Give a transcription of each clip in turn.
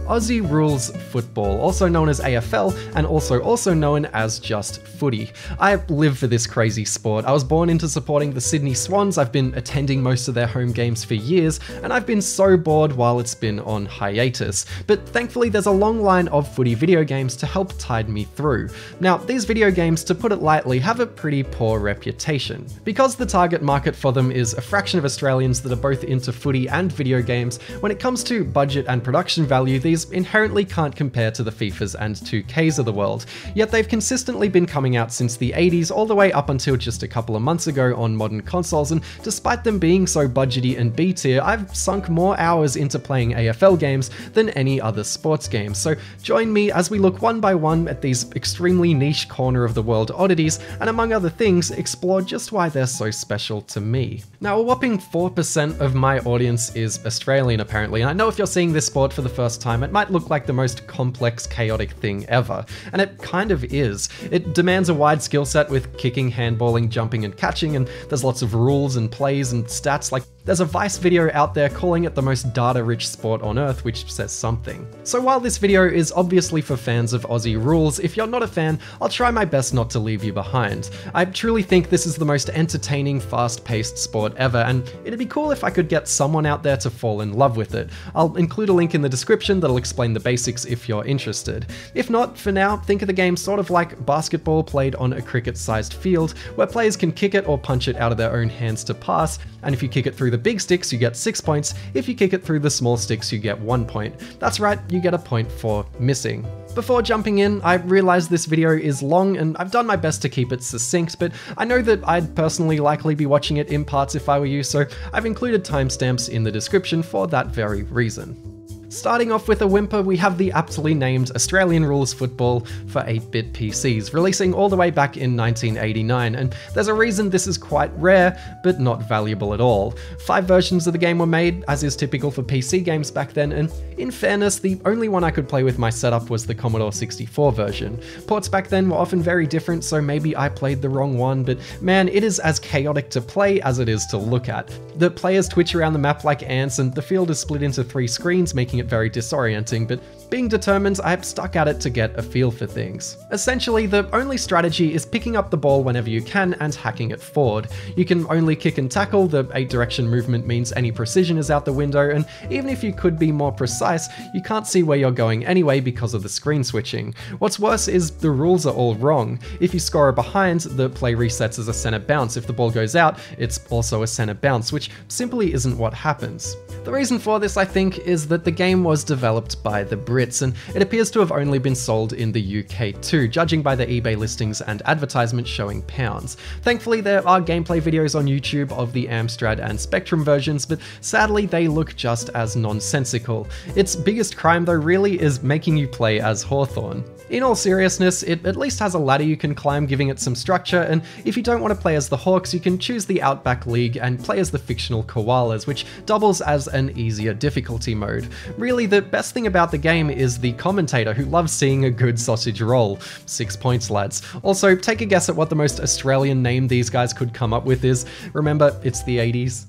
Aussie Rules Football, also known as AFL, and also known as just Footy. I live for this crazy sport. I was born into supporting the Sydney Swans, I've been attending most of their home games for years, and I've been so bored while it's been on hiatus. But thankfully there's a long line of footy video games to help tide me through. Now, these video games, to put it lightly, have a pretty poor reputation. Because the target market for them is a fraction of Australians that are both into footy and video games, when it comes to budget and production value, these inherently can't compare to the FIFAs and 2Ks of the world, yet they've consistently been coming out since the 80s all the way up until just a couple of months ago on modern consoles, and despite them being so budgety and B-tier, I've sunk more hours into playing AFL games than any other sports game. So join me as we look one by one at these extremely niche corner of the world oddities, and among other things, explore just why they're so special to me. Now, a whopping 4% of my audience is Australian apparently, and I know if you're seeing this sport for the first time, it might look like the most complex, chaotic thing ever, and it kind of is. It demands a wide skill set with kicking, handballing, jumping and catching, and there's lots of rules and plays and stats. Like, there's a Vice video out there calling it the most data-rich sport on earth, which says something. So while this video is obviously for fans of Aussie Rules, if you're not a fan, I'll try my best not to leave you behind. I truly think this is the most entertaining, fast-paced sport ever, and it'd be cool if I could get someone out there to fall in love with it. I'll include a link in the description that'll explain the basics if you're interested. If not, for now, think of the game sort of like basketball played on a cricket-sized field, where players can kick it or punch it out of their own hands to pass, and if you kick it through the big sticks, you get 6 points. If you kick it through the small sticks, you get 1 point. That's right, you get a point for missing. Before jumping in, I realize this video is long and I've done my best to keep it succinct, but I know that I'd personally likely be watching it in parts if I were you, so I've included timestamps in the description for that very reason. Starting off with a whimper, we have the aptly named Australian Rules Football for 8-bit PCs, releasing all the way back in 1989, and there's a reason this is quite rare, but not valuable at all. 5 versions of the game were made, as is typical for PC games back then, and in fairness, the only one I could play with my setup was the Commodore 64 version. Ports back then were often very different, so maybe I played the wrong one, but man, it is as chaotic to play as it is to look at. The players twitch around the map like ants, and the field is split into 3 screens, making it very disorienting, but being determined, I've stuck at it to get a feel for things. Essentially, the only strategy is picking up the ball whenever you can and hacking it forward. You can only kick and tackle, the 8-direction movement means any precision is out the window, and even if you could be more precise, you can't see where you're going anyway because of the screen switching. What's worse is the rules are all wrong. If you score a behind, the play resets as a center bounce. If the ball goes out, it's also a center bounce, which simply isn't what happens. The reason for this, I think, is that the game was developed by the Brits, and it appears to have only been sold in the UK too, judging by the eBay listings and advertisements showing pounds. Thankfully, there are gameplay videos on YouTube of the Amstrad and Spectrum versions, but sadly they look just as nonsensical. Its biggest crime though really is making you play as Hawthorn. In all seriousness, it at least has a ladder you can climb, giving it some structure, and if you don't want to play as the Hawks, you can choose the Outback League and play as the fictional Koalas, which doubles as an easier difficulty mode. Really, the best thing about the game is the commentator, who loves seeing a good sausage roll. 6 points, lads. Also, take a guess at what the most Australian name these guys could come up with is. Remember, it's the 80s.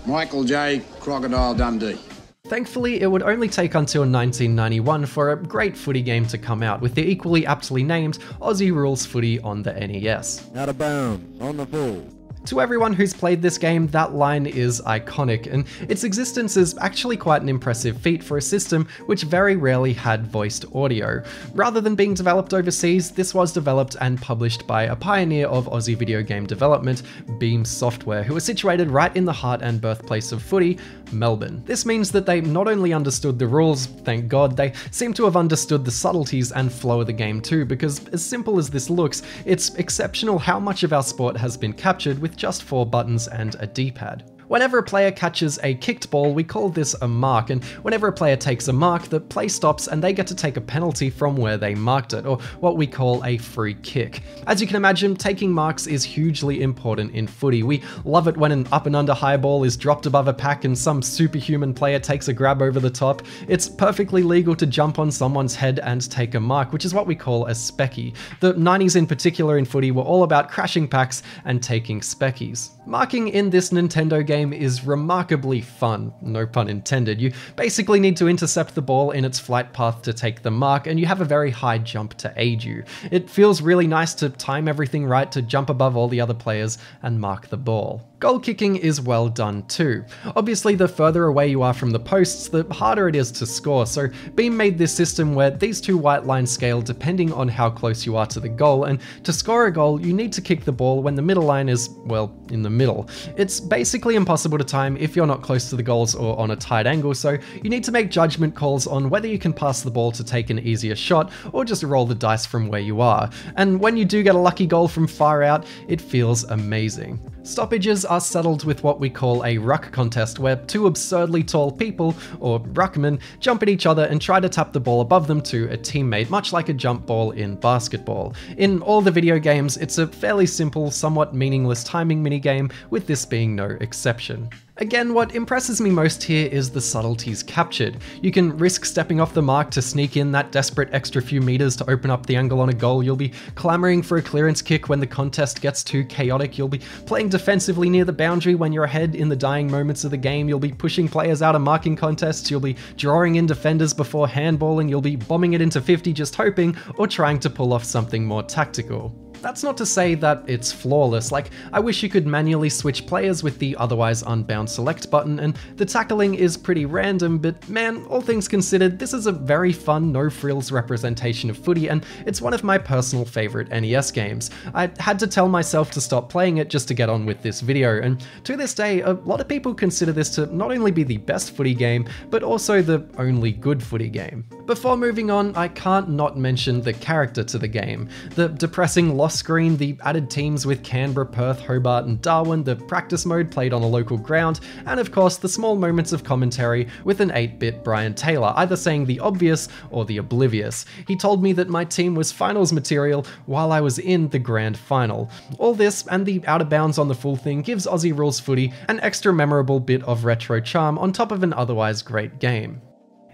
Michael J. Crocodile Dundee. Thankfully, it would only take until 1991 for a great footy game to come out, with the equally aptly named Aussie Rules Footy on the NES. Out of bounds, on the ball. To everyone who's played this game, that line is iconic, and its existence is actually quite an impressive feat for a system which very rarely had voiced audio. Rather than being developed overseas, this was developed and published by a pioneer of Aussie video game development, Beam Software, who is situated right in the heart and birthplace of footy, Melbourne. This means that they not only understood the rules, thank God, they seem to have understood the subtleties and flow of the game too, because as simple as this looks, it's exceptional how much of our sport has been captured with just 4 buttons and a D-pad. Whenever a player catches a kicked ball, we call this a mark, and whenever a player takes a mark, the play stops and they get to take a penalty from where they marked it, or what we call a free kick. As you can imagine, taking marks is hugely important in footy. We love it when an up and under high ball is dropped above a pack and some superhuman player takes a grab over the top. It's perfectly legal to jump on someone's head and take a mark, which is what we call a specky. The 90s in particular in footy were all about crashing packs and taking speckies. Marking in this Nintendo game is remarkably fun, no pun intended. You basically need to intercept the ball in its flight path to take the mark, and you have a very high jump to aid you. It feels really nice to time everything right to jump above all the other players and mark the ball. Goal kicking is well done too. Obviously, the further away you are from the posts, the harder it is to score, so Beam made this system where these two white lines scale depending on how close you are to the goal, and to score a goal, you need to kick the ball when the middle line is, well, in the middle. It's basically impossible to time if you're not close to the goals or on a tight angle, so you need to make judgment calls on whether you can pass the ball to take an easier shot or just roll the dice from where you are. And when you do get a lucky goal from far out, it feels amazing. Stoppages are settled with what we call a ruck contest, where two absurdly tall people, or ruckmen, jump at each other and try to tap the ball above them to a teammate, much like a jump ball in basketball. In all the video games, it's a fairly simple, somewhat meaningless timing minigame, with this being no exception. Again, what impresses me most here is the subtleties captured. You can risk stepping off the mark to sneak in that desperate extra few meters to open up the angle on a goal. You'll be clamoring for a clearance kick when the contest gets too chaotic. You'll be playing defensively near the boundary when you're ahead in the dying moments of the game. You'll be pushing players out of marking contests. You'll be drawing in defenders before handballing. You'll be bombing it into 50 just hoping, or trying to pull off something more tactical. That's not to say that it's flawless. Like, I wish you could manually switch players with the otherwise unbound select button, and the tackling is pretty random, but man, all things considered, this is a very fun, no-frills representation of footy, and it's one of my personal favourite NES games. I had to tell myself to stop playing it just to get on with this video, and to this day, a lot of people consider this to not only be the best footy game, but also the only good footy game. Before moving on, I can't not mention the character to the game. The depressing loss screen, the added teams with Canberra, Perth, Hobart and Darwin, the practice mode played on a local ground, and of course the small moments of commentary with an 8-bit Brian Taylor, either saying the obvious or the oblivious. He told me that my team was finals material while I was in the grand final. All this and the out of bounds on the full thing gives Aussie rules footy an extra memorable bit of retro charm on top of an otherwise great game.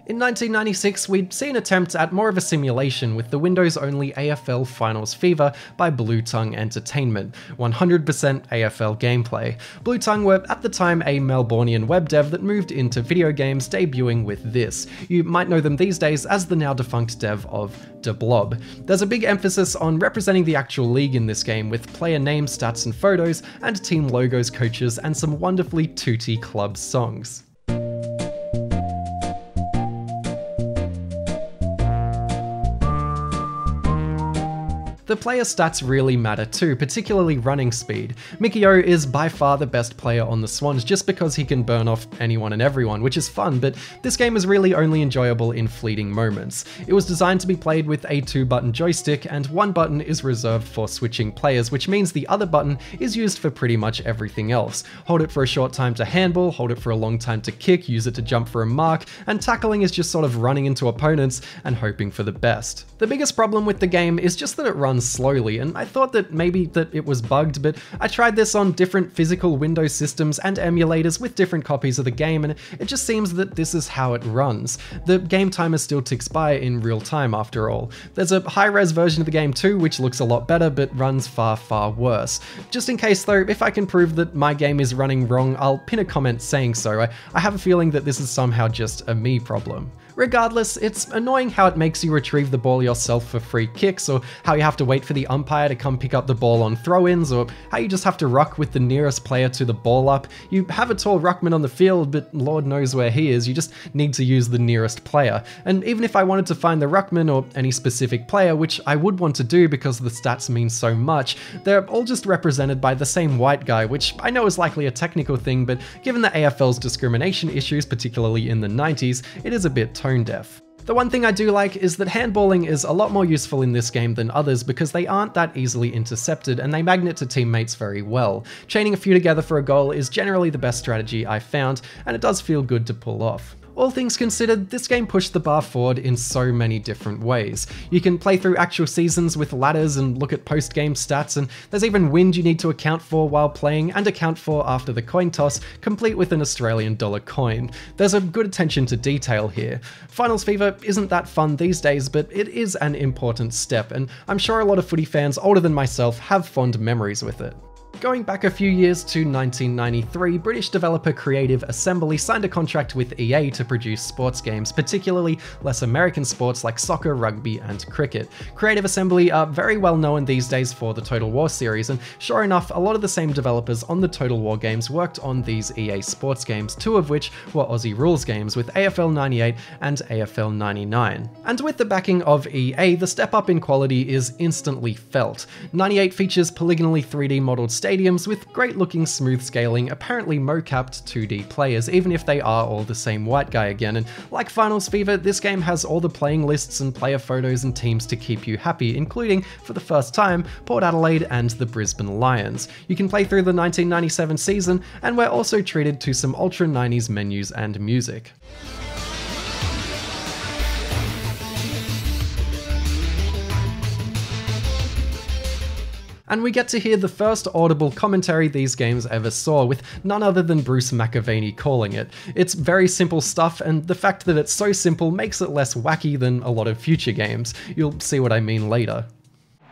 In 1996, we'd see an attempt at more of a simulation with the Windows-only AFL Finals Fever by Blue Tongue Entertainment, 100% AFL gameplay. Blue Tongue were at the time a Melbourneian web dev that moved into video games, debuting with this. You might know them these days as the now defunct dev of De Blob. There's a big emphasis on representing the actual league in this game, with player names, stats and photos, and team logos, coaches, and some wonderfully tooty club songs. The player stats really matter too, particularly running speed. Mickey O is by far the best player on the Swans just because he can burn off anyone and everyone, which is fun, but this game is really only enjoyable in fleeting moments. It was designed to be played with a 2-button joystick, and one button is reserved for switching players, which means the other button is used for pretty much everything else. Hold it for a short time to handball, hold it for a long time to kick, use it to jump for a mark, and tackling is just sort of running into opponents and hoping for the best. The biggest problem with the game is just that it runs slowly, and I thought that maybe that it was bugged, but I tried this on different physical Windows systems and emulators with different copies of the game, and it just seems that this is how it runs. The game timer still ticks by in real time after all. There's a high-res version of the game too, which looks a lot better, but runs far, far worse. Just in case though, if I can prove that my game is running wrong, I'll pin a comment saying so. I have a feeling that this is somehow just a me problem. Regardless, it's annoying how it makes you retrieve the ball yourself for free kicks, or how you have to wait for the umpire to come pick up the ball on throw-ins, or how you just have to ruck with the nearest player to the ball up. You have a tall ruckman on the field, but Lord knows where he is, you just need to use the nearest player. And even if I wanted to find the ruckman or any specific player, which I would want to do because the stats mean so much, they're all just represented by the same white guy, which I know is likely a technical thing, but given the AFL's discrimination issues, particularly in the 90s, it is a bit tone deaf. The one thing I do like is that handballing is a lot more useful in this game than others because they aren't that easily intercepted and they magnet to teammates very well. Chaining a few together for a goal is generally the best strategy I've found, and it does feel good to pull off. All things considered, this game pushed the bar forward in so many different ways. You can play through actual seasons with ladders and look at post-game stats, and there's even wind you need to account for while playing and account for after the coin toss, complete with an Australian dollar coin. There's a good attention to detail here. Finals Fever isn't that fun these days, but it is an important step, and I'm sure a lot of footy fans older than myself have fond memories with it. Going back a few years to 1993, British developer Creative Assembly signed a contract with EA to produce sports games, particularly less American sports like soccer, rugby, and cricket. Creative Assembly are very well known these days for the Total War series, and sure enough, a lot of the same developers on the Total War games worked on these EA sports games, two of which were Aussie rules games with AFL 98 and AFL 99. And with the backing of EA, the step up in quality is instantly felt. 98 features polygonally 3D modeled stadiums with great looking smooth scaling, apparently mocapped 2D players, even if they are all the same white guy again, and like Finals Fever, this game has all the playing lists and player photos and teams to keep you happy, including, for the first time, Port Adelaide and the Brisbane Lions. You can play through the 1997 season, and we're also treated to some Ultra 90s menus and music. And we get to hear the first audible commentary these games ever saw, with none other than Bruce McAvaney calling it. It's very simple stuff, and the fact that it's so simple makes it less wacky than a lot of future games. You'll see what I mean later.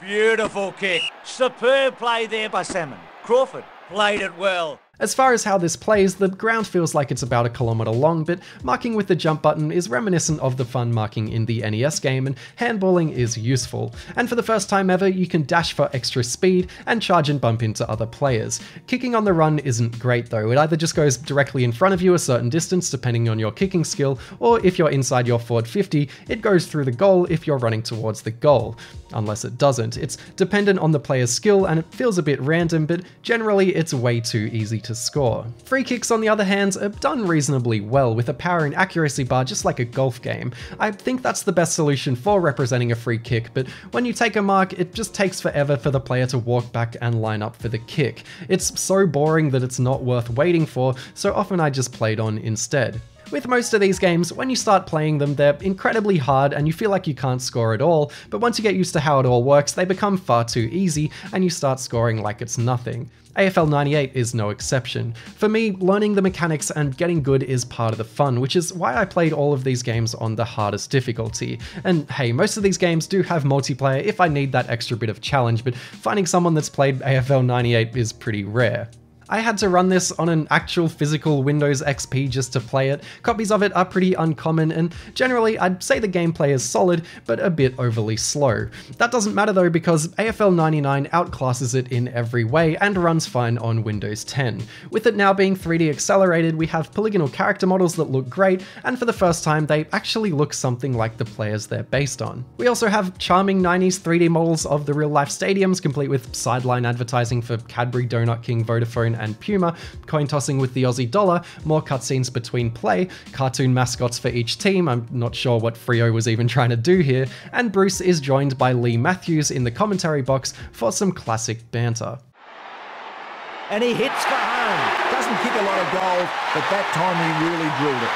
Beautiful kick. Superb play there by Salmon. Crawford played it well. As far as how this plays, the ground feels like it's about 1 kilometre long, but marking with the jump button is reminiscent of the fun marking in the NES game, and handballing is useful. And for the first time ever, you can dash for extra speed and charge and bump into other players. Kicking on the run isn't great though, it either just goes directly in front of you a certain distance depending on your kicking skill, or if you're inside your forward 50, it goes through the goal if you're running towards the goal. Unless it doesn't. It's dependent on the player's skill and it feels a bit random, but generally it's way too easy to score. Free kicks, on the other hand, are done reasonably well with a power and accuracy bar just like a golf game. I think that's the best solution for representing a free kick, but when you take a mark, it just takes forever for the player to walk back and line up for the kick. It's so boring that it's not worth waiting for, so often I just played on instead. With most of these games, when you start playing them, they're incredibly hard and you feel like you can't score at all, but once you get used to how it all works, they become far too easy and you start scoring like it's nothing. AFL 98 is no exception. For me, learning the mechanics and getting good is part of the fun, which is why I played all of these games on the hardest difficulty. And hey, most of these games do have multiplayer if I need that extra bit of challenge, but finding someone that's played AFL 98 is pretty rare. I had to run this on an actual physical Windows XP just to play it. Copies of it are pretty uncommon, and generally I'd say the gameplay is solid, but a bit overly slow. That doesn't matter though, because AFL 99 outclasses it in every way and runs fine on Windows 10. With it now being 3D accelerated, we have polygonal character models that look great, and for the first time they actually look something like the players they're based on. We also have charming 90s 3D models of the real life stadiums, complete with sideline advertising for Cadbury, Donut King, Vodafone, and Puma, coin tossing with the Aussie dollar, more cutscenes between play, cartoon mascots for each team, I'm not sure what Freo was even trying to do here, and Bruce is joined by Lee Matthews in the commentary box for some classic banter. And he hits for home. Doesn't kick a lot of goals, but that time he really drilled it.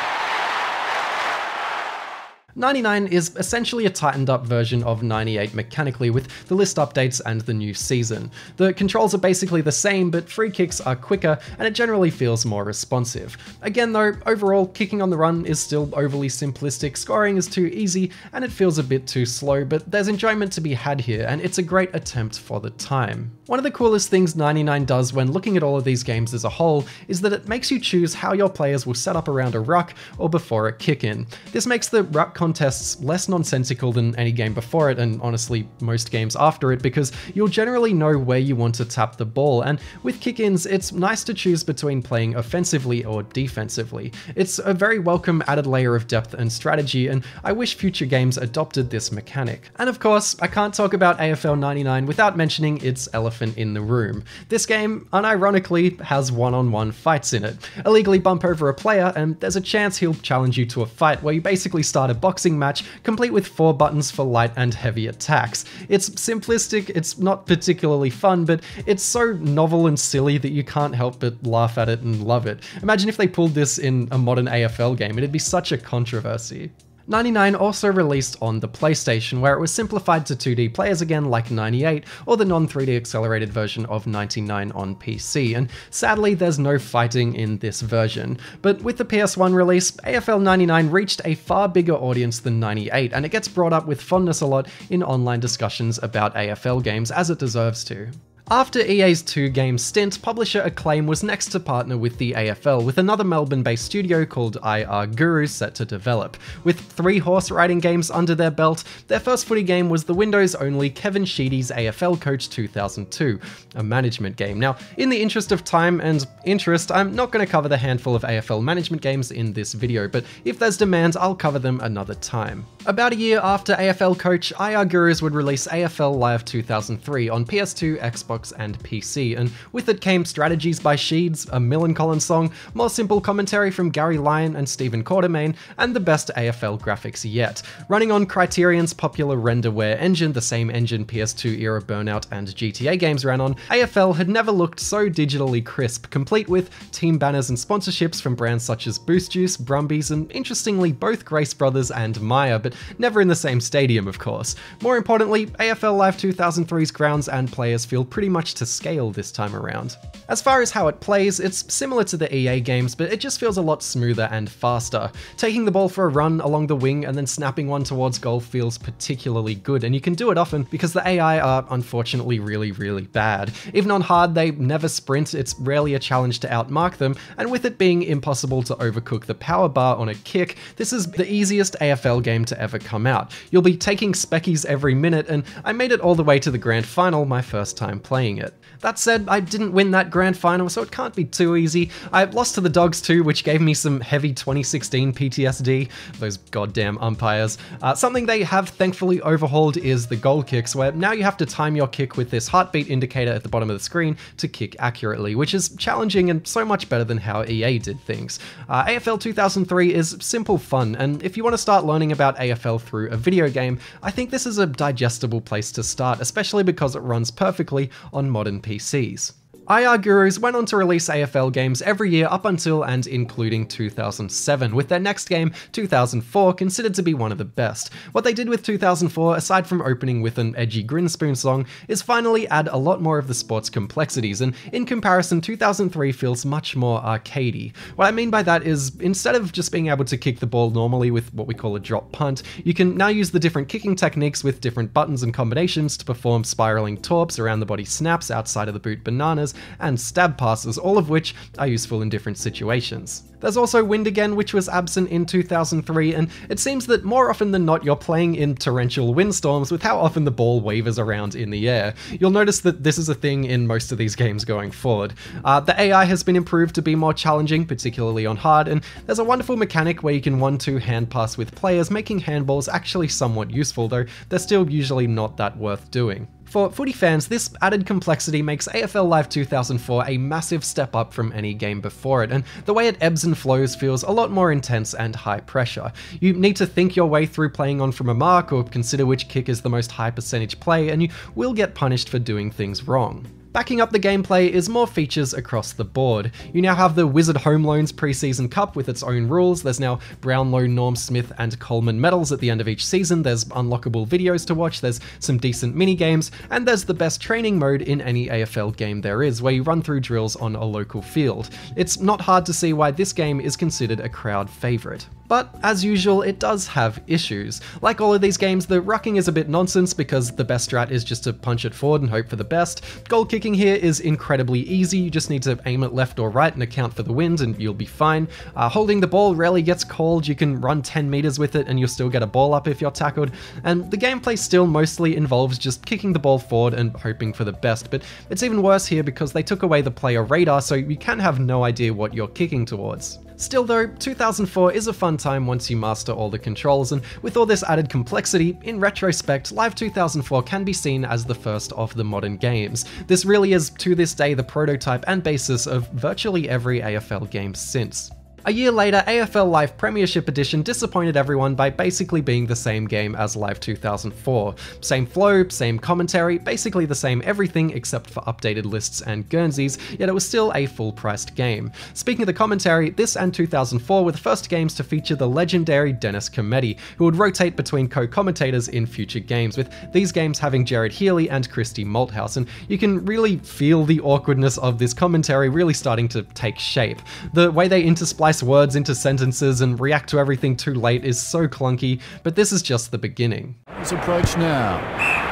99 is essentially a tightened up version of 98 mechanically, with the list updates and the new season. The controls are basically the same, but free kicks are quicker and it generally feels more responsive. Again though, overall, kicking on the run is still overly simplistic, scoring is too easy, and it feels a bit too slow, but there's enjoyment to be had here, and it's a great attempt for the time. One of the coolest things 99 does when looking at all of these games as a whole is that it makes you choose how your players will set up around a ruck or before a kick-in. This makes the ruck contests less nonsensical than any game before it, and honestly most games after it, because you'll generally know where you want to tap the ball, and with kick-ins it's nice to choose between playing offensively or defensively. It's a very welcome added layer of depth and strategy, and I wish future games adopted this mechanic. And of course, I can't talk about AFL 99 without mentioning its elephant in the room. This game, unironically, has one-on-one fights in it. Illegally bump over a player and there's a chance he'll challenge you to a fight where you basically start a boxing match complete with 4 buttons for light and heavy attacks. It's simplistic, it's not particularly fun, but it's so novel and silly that you can't help but laugh at it and love it. Imagine if they pulled this in a modern AFL game, it'd be such a controversy. 99 also released on the PlayStation, where it was simplified to 2D players again like 98, or the non-3D accelerated version of 99 on PC, and sadly there's no fighting in this version. But with the PS1 release, AFL 99 reached a far bigger audience than 98, and it gets brought up with fondness a lot in online discussions about AFL games, as it deserves to. After EA's 2-game stint, publisher Acclaim was next to partner with the AFL, with another Melbourne-based studio called IR Gurus set to develop. With 3 horse riding games under their belt, their first footy game was the Windows-only Kevin Sheedy's AFL Coach 2002, a management game. Now, in the interest of time and interest, I'm not going to cover the handful of AFL management games in this video, but if there's demand, I'll cover them another time. About a year after AFL Coach, IR Gurus would release AFL Live 2003 on PS2, Xbox, and PC, and with it came strategies by Sheeds, a Millencolin song, more simple commentary from Gary Lyon and Stephen Quartermain, and the best AFL graphics yet. Running on Criterion's popular renderware engine, the same engine PS2 era Burnout and GTA games ran on, AFL had never looked so digitally crisp, complete with team banners and sponsorships from brands such as Boost Juice, Brumbies, and interestingly both Grace Brothers and Maya, but never in the same stadium of course. More importantly, AFL Live 2003's grounds and players feel pretty much to scale this time around. As far as how it plays, it's similar to the EA games, but it just feels a lot smoother and faster. Taking the ball for a run along the wing and then snapping one towards goal feels particularly good, and you can do it often because the AI are unfortunately really bad. Even on hard, they never sprint, it's rarely a challenge to outmark them, and with it being impossible to overcook the power bar on a kick, this is the easiest AFL game to ever come out. You'll be taking speckies every minute, and I made it all the way to the grand final my first time playing it. That said, I didn't win that grand final, so it can't be too easy. I lost to the Dogs too, which gave me some heavy 2016 PTSD, those goddamn umpires. Something they have thankfully overhauled is the goal kicks, where now you have to time your kick with this heartbeat indicator at the bottom of the screen to kick accurately, which is challenging and so much better than how EA did things. AFL 2003 is simple fun, and if you want to start learning about AFL through a video game, I think this is a digestible place to start, especially because it runs perfectly on modern PCs. IR Gurus went on to release AFL games every year up until and including 2007, with their next game, 2004, considered to be one of the best. What they did with 2004, aside from opening with an edgy Grinspoon song, is finally add a lot more of the sport's complexities, and in comparison, 2003 feels much more arcadey. What I mean by that is, instead of just being able to kick the ball normally with what we call a drop punt, you can now use the different kicking techniques with different buttons and combinations to perform spiraling torps, around the body snaps, outside of the boot bananas, and stab passes, all of which are useful in different situations. There's also wind again, which was absent in 2003, and it seems that more often than not you're playing in torrential windstorms with how often the ball wavers around in the air. You'll notice that this is a thing in most of these games going forward. The AI has been improved to be more challenging, particularly on hard, and there's a wonderful mechanic where you can 1-2 hand pass with players, making handballs actually somewhat useful, though they're still usually not that worth doing. For footy fans, this added complexity makes AFL Live 2004 a massive step up from any game before it, and the way it ebbs and flows feels a lot more intense and high pressure. You need to think your way through playing on from a mark or consider which kick is the most high percentage play, and you will get punished for doing things wrong. Backing up the gameplay is more features across the board. You now have the Wizard Home Loans Preseason Cup with its own rules. There's now Brownlow, Norm Smith, and Coleman medals at the end of each season. There's unlockable videos to watch. There's some decent mini games, and there's the best training mode in any AFL game there is, where you run through drills on a local field. It's not hard to see why this game is considered a crowd favourite. But, as usual, it does have issues. Like all of these games, the rucking is a bit nonsense because the best strat is just to punch it forward and hope for the best. Goal kicking here is incredibly easy, you just need to aim it left or right and account for the wind and you'll be fine. Holding the ball rarely gets called, you can run 10 meters with it and you'll still get a ball up if you're tackled, and the gameplay still mostly involves just kicking the ball forward and hoping for the best, but it's even worse here because they took away the player radar, so you can have no idea what you're kicking towards. Still though, 2004 is a fun time once you master all the controls, and with all this added complexity, in retrospect, Live 2004 can be seen as the first of the modern games. This really is, to this day, the prototype and basis of virtually every AFL game since. A year later, AFL Live Premiership Edition disappointed everyone by basically being the same game as Live 2004. Same flow, same commentary, basically the same everything except for updated lists and Guernseys, yet it was still a full-priced game. Speaking of the commentary, this and 2004 were the first games to feature the legendary Dennis Cometti, who would rotate between co-commentators in future games, with these games having Jared Healy and Christy Malthouse, and you can really feel the awkwardness of this commentary really starting to take shape. The way they intersplice words into sentences and react to everything too late is so clunky, but this is just the beginning. His approach now.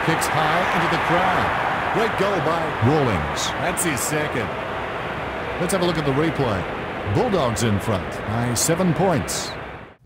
Kicks high into the crowd. Great goal by Rawlings. That's his second. Let's have a look at the replay. Bulldogs in front by 7 points.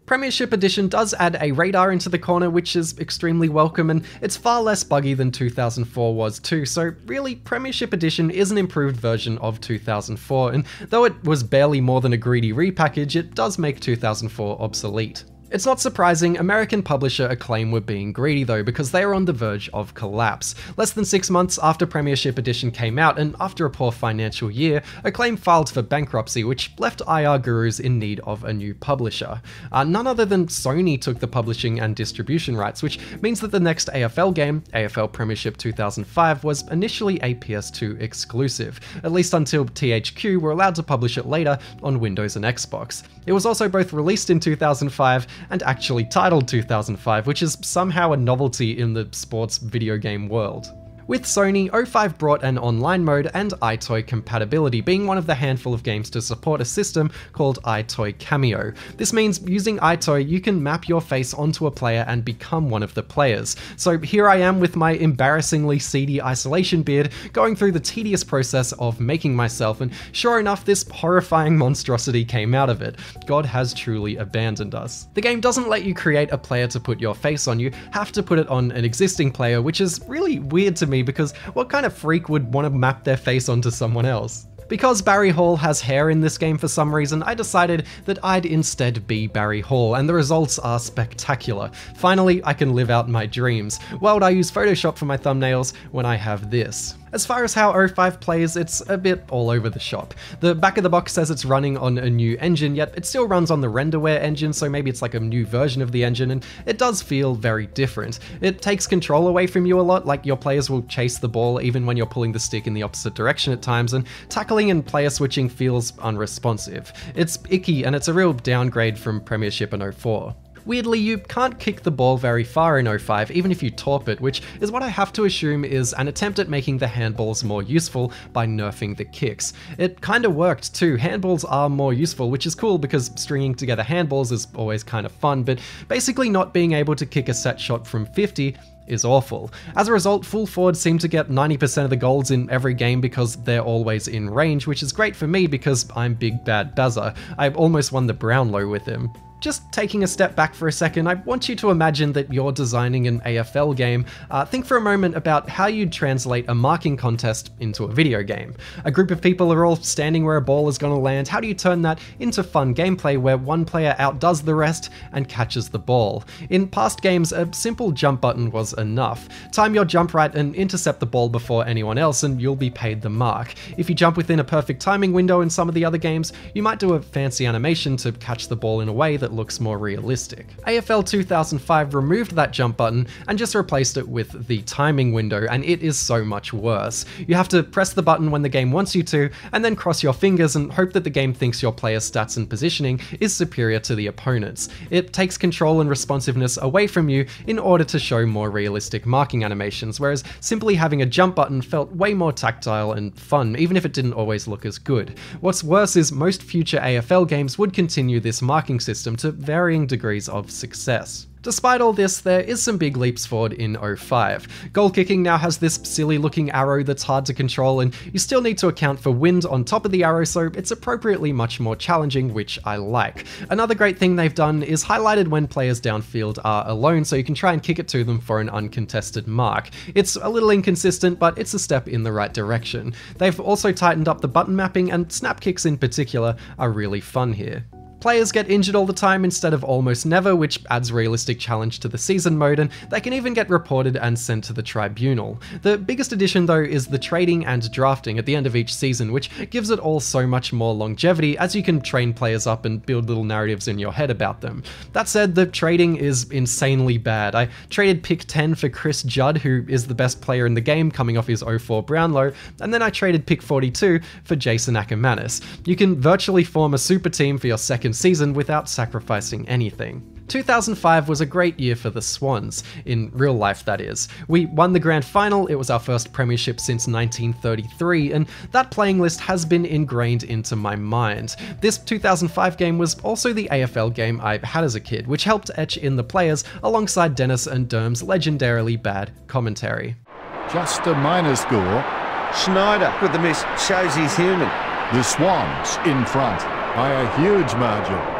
Premiership Edition does add a radar into the corner, which is extremely welcome, and it's far less buggy than 2004 was too, so really Premiership Edition is an improved version of 2004, and though it was barely more than a greedy repackage, it does make 2004 obsolete. It's not surprising, American publisher Acclaim were being greedy though, because they are on the verge of collapse. Less than 6 months after Premiership Edition came out, and after a poor financial year, Acclaim filed for bankruptcy, which left IR Gurus in need of a new publisher. None other than Sony took the publishing and distribution rights, which means that the next AFL game, AFL Premiership 2005, was initially a PS2 exclusive, at least until THQ were allowed to publish it later on Windows and Xbox. It was also both released in 2005 and actually titled 2005, which is somehow a novelty in the sports video game world. With Sony, 05 brought an online mode and iToy compatibility, being one of the handful of games to support a system called iToy Cameo. This means using iToy, you can map your face onto a player and become one of the players. So here I am with my embarrassingly seedy isolation beard, going through the tedious process of making myself, and sure enough, this horrifying monstrosity came out of it. God has truly abandoned us. The game doesn't let you create a player to put your face on, you have to put it on an existing player, which is really weird to me because what kind of freak would want to map their face onto someone else? Because Barry Hall has hair in this game for some reason, I decided that I'd instead be Barry Hall, and the results are spectacular. Finally, I can live out my dreams. Why would I use Photoshop for my thumbnails when I have this? As far as how 05 plays, it's a bit all over the shop. The back of the box says it's running on a new engine, yet it still runs on the renderware engine, so maybe it's like a new version of the engine, and it does feel very different. It takes control away from you a lot, like your players will chase the ball even when you're pulling the stick in the opposite direction at times, and tackling and player switching feels unresponsive. It's icky, and it's a real downgrade from Premiership in 04. Weirdly, you can't kick the ball very far in 05, even if you torp it, which is what I have to assume is an attempt at making the handballs more useful by nerfing the kicks. It kinda worked too, handballs are more useful, which is cool because stringing together handballs is always kind of fun, but basically not being able to kick a set shot from 50 is awful. As a result, full forwards seem to get 90% of the goals in every game because they're always in range, which is great for me because I'm Big Bad Bazza. I almost won the Brownlow with him. Just taking a step back for a second, I want you to imagine that you're designing an AFL game. Think for a moment about how you'd translate a marking contest into a video game. A group of people are all standing where a ball is going to land. How do you turn that into fun gameplay where one player outdoes the rest and catches the ball? In past games, a simple jump button was enough. Time your jump right and intercept the ball before anyone else and you'll be paid the mark. If you jump within a perfect timing window in some of the other games, you might do a fancy animation to catch the ball in a way that looks more realistic. AFL 2005 removed that jump button and just replaced it with the timing window, and it is so much worse. You have to press the button when the game wants you to, and then cross your fingers and hope that the game thinks your player's stats and positioning is superior to the opponent's. It takes control and responsiveness away from you in order to show more realistic marking animations, whereas simply having a jump button felt way more tactile and fun, even if it didn't always look as good. What's worse is most future AFL games would continue this marking system to varying degrees of success. Despite all this, there is some big leaps forward in 05. Goal kicking now has this silly looking arrow that's hard to control, and you still need to account for wind on top of the arrow, so it's appropriately much more challenging, which I like. Another great thing they've done is highlighted when players downfield are alone, so you can try and kick it to them for an uncontested mark. It's a little inconsistent, but it's a step in the right direction. They've also tightened up the button mapping, and snap kicks in particular are really fun here. Players get injured all the time instead of almost never, which adds realistic challenge to the season mode, and they can even get reported and sent to the tribunal. The biggest addition though is the trading and drafting at the end of each season, which gives it all so much more longevity as you can train players up and build little narratives in your head about them. That said, the trading is insanely bad. I traded pick 10 for Chris Judd, who is the best player in the game coming off his 04 Brownlow, and then I traded pick 42 for Jason Ackermanis. You can virtually form a super team for your second season without sacrificing anything. 2005 was a great year for the Swans, in real life that is. We won the grand final, it was our first premiership since 1933, and that playing list has been ingrained into my mind. This 2005 game was also the AFL game I had as a kid, which helped etch in the players alongside Dennis and Derm's legendarily bad commentary. Just a minor score. Schneider with the miss shows he's human. The Swans in front by a huge margin.